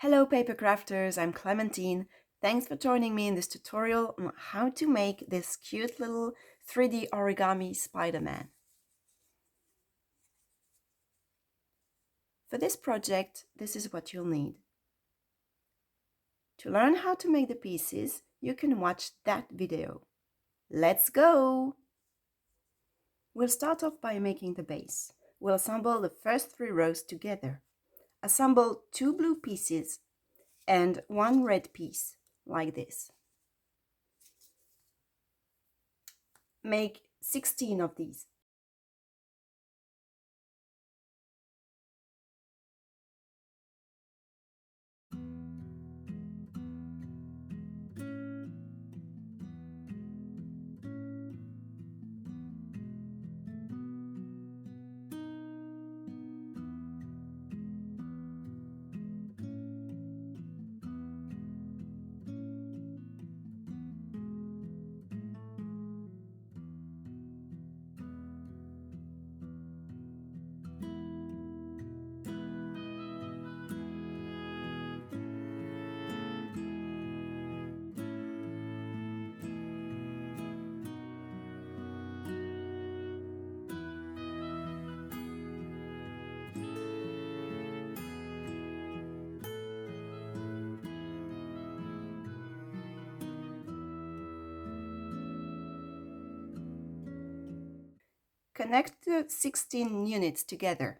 Hello paper crafters, I'm Clementine. Thanks for joining me in this tutorial on how to make this cute little 3D origami Spider-Man. For this project, this is what you'll need. To learn how to make the pieces, you can watch that video. Let's go! We'll start off by making the base. We'll assemble the first 3 rows together. Assemble 2 blue pieces and 1 red piece, like this. Make 16 of these. Connect the 16 units together.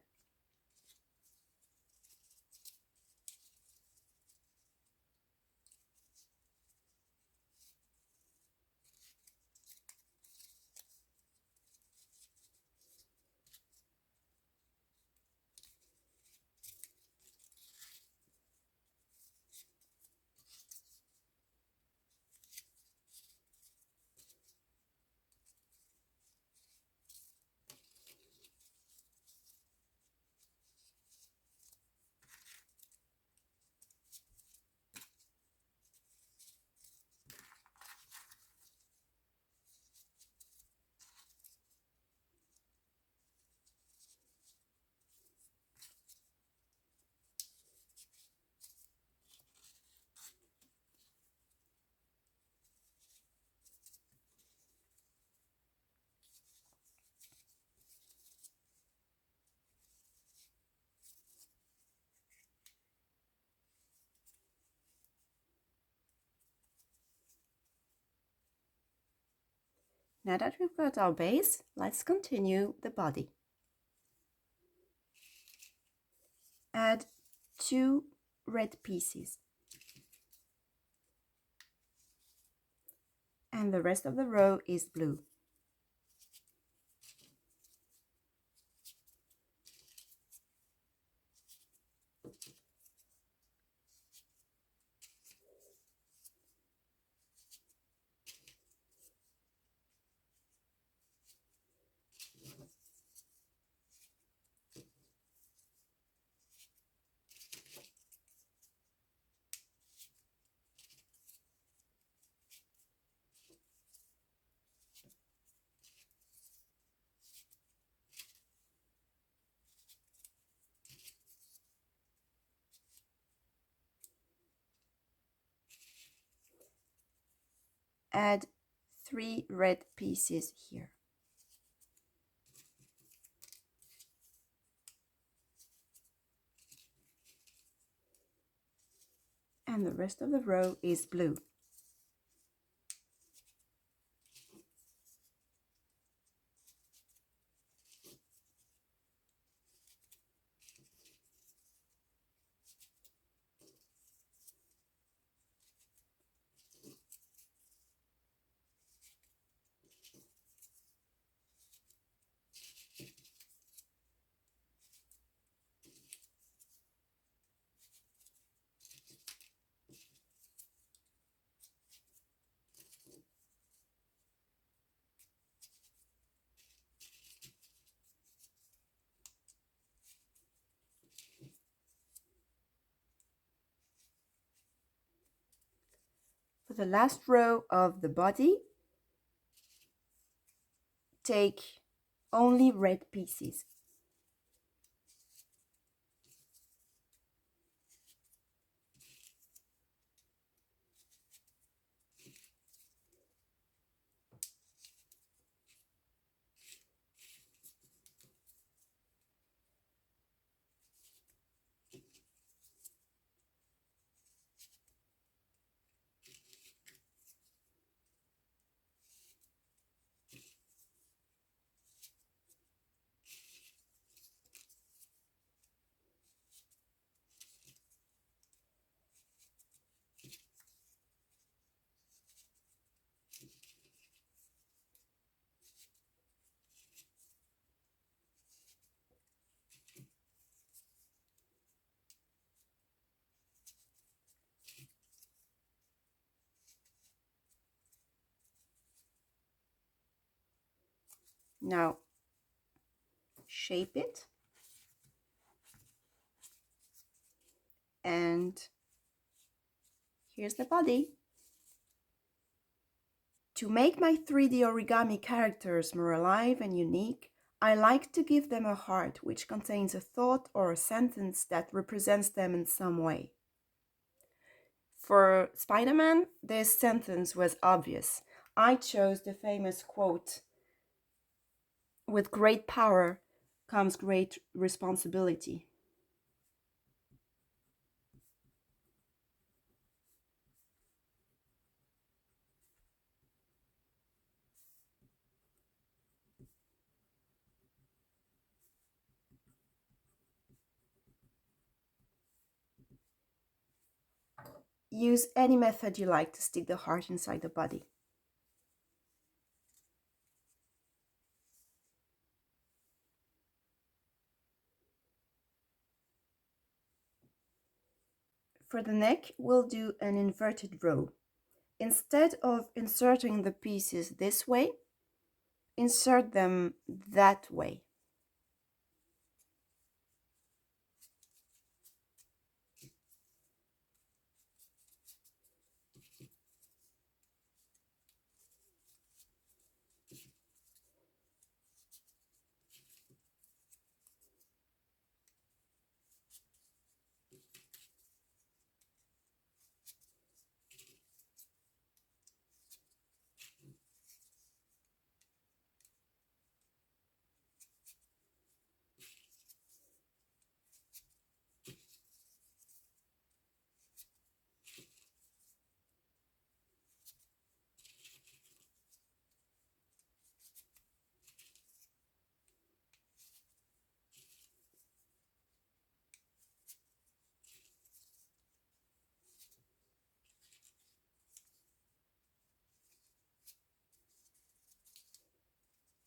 Now that we've got our base, let's continue the body. Add 2 red pieces. And the rest of the row is blue. Add 3 red pieces here. And the rest of the row is blue. For the last row of the body, take only red pieces. Now shape it and here's the body. To make my 3D origami characters more alive and unique, I like to give them a heart which contains a thought or a sentence that represents them in some way. For Spider-Man, this sentence was obvious. I chose the famous quote, "With great power comes great responsibility." Use any method you like to stick the heart inside the body. For the neck, we'll do an inverted row. Instead of inserting the pieces this way, insert them that way.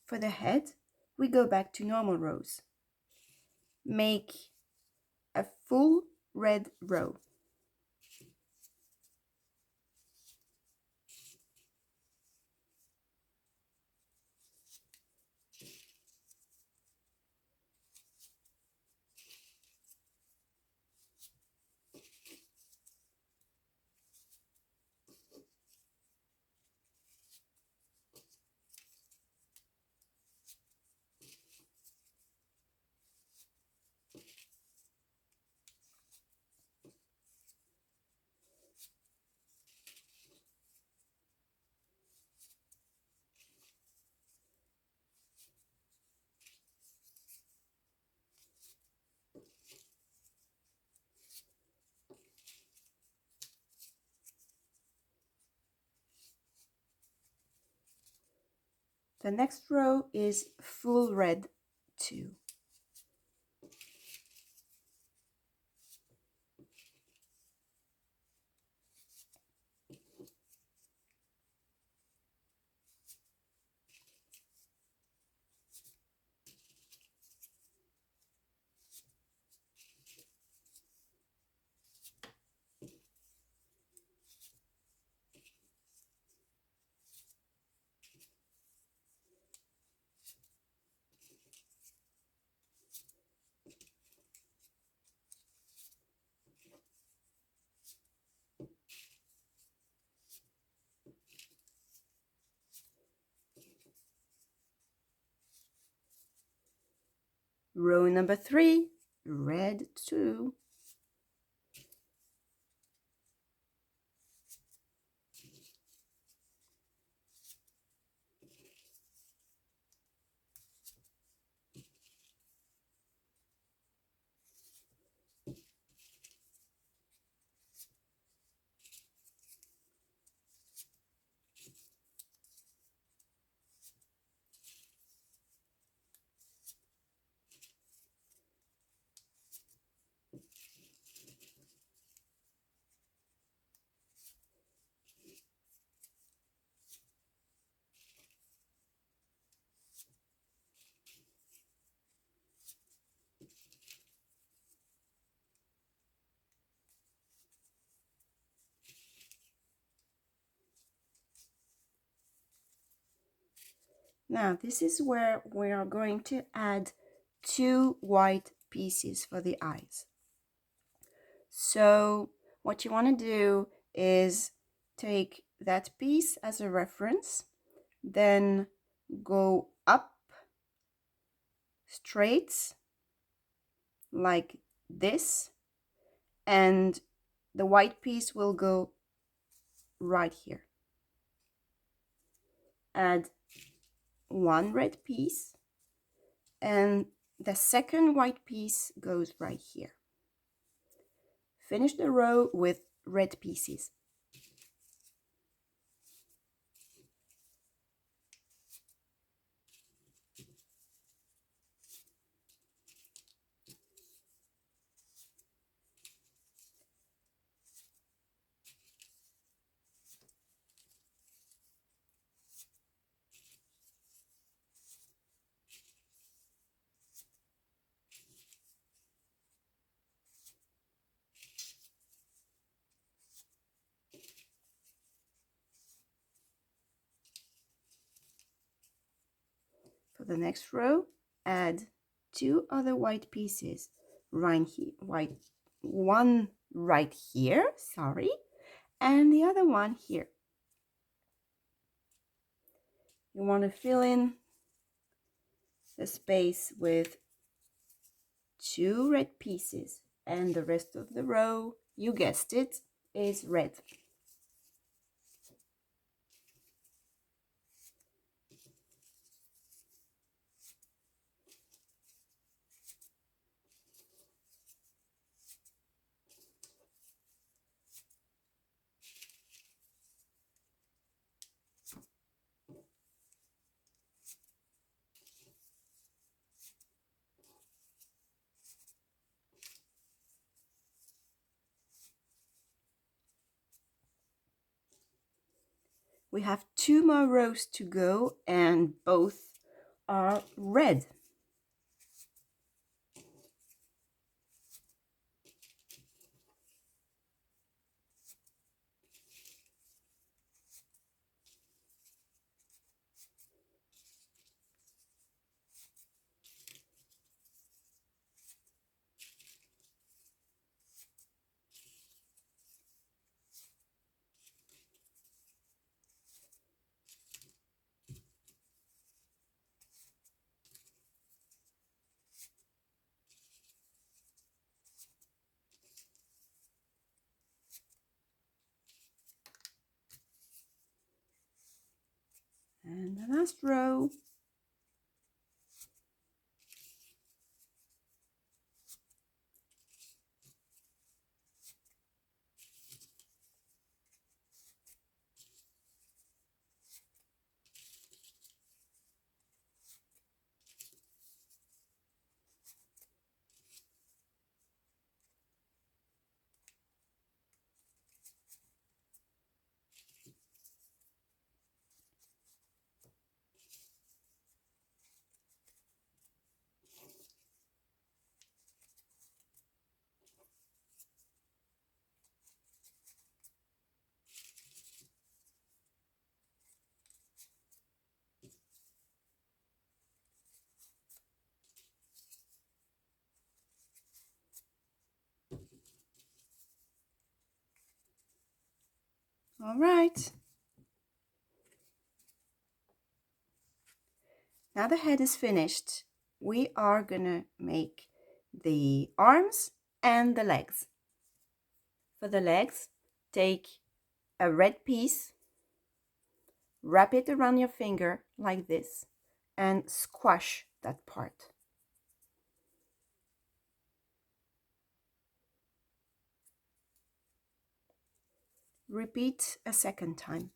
For the head, we go back to normal rows. Make a full red row. The next row is full red too. Row number 3, red too. Now this is where we are going to add 2 white pieces for the eyes. So what you want to do is take that piece as a reference, then go up straight like this, and the white piece will go right here. Add 1 red piece, and the second white piece goes right here. Finish the row with red pieces. For the next row, add 2 other white pieces, right here, one right here, sorry, and the other one here. You want to fill in the space with 2 red pieces, and the rest of the row, you guessed it, is red. We have 2 more rows to go, and both are red. And the last row. All right. Now the head is finished. We are gonna make the arms and the legs. For the legs, take a red piece, wrap it around your finger like this, and squash that part. Repeat a second time.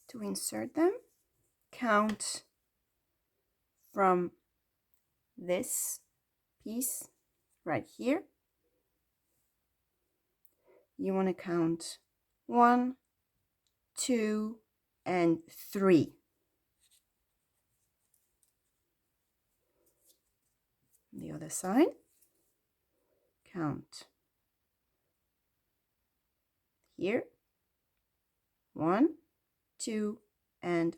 To insert them, count from this piece right here. You want to count 1, 2, and 3. the other side. Count. Here. 1, 2, and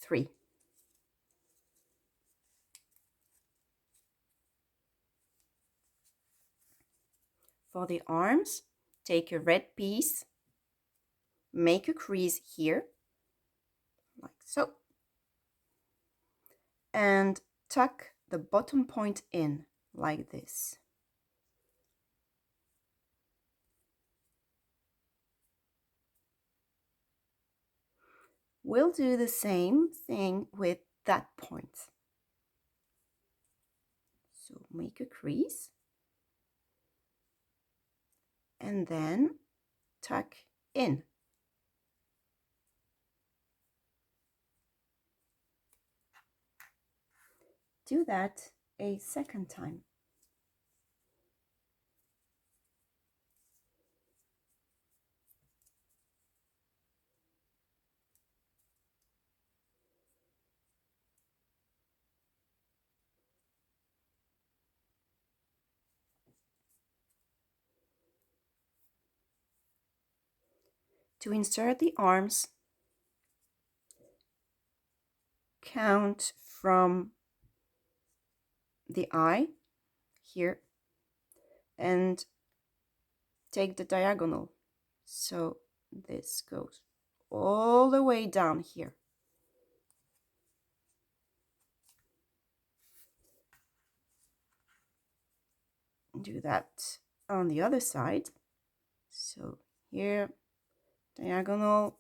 3. For the arms, take a red piece, make a crease here, like so, and tuck the bottom point in, like this. We'll do the same thing with that point. So make a crease, and then tuck in. Do that a second time. To insert the arms, count from the eye here and take the diagonal. So this goes all the way down here. Do that on the other side. So here, diagonal,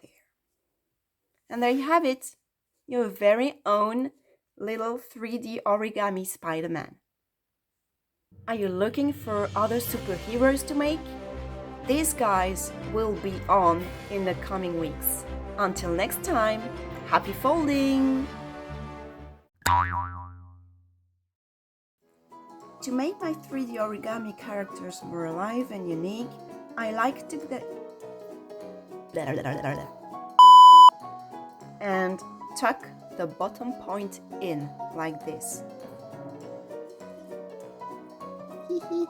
there. And there you have it, your very own little 3D origami Spider-Man. Are you looking for other superheroes to make? These guys will be on in the coming weeks. Until next time, happy folding! To make my 3D origami characters more alive and unique, I like to and tuck the bottom point in like this. Hee hee.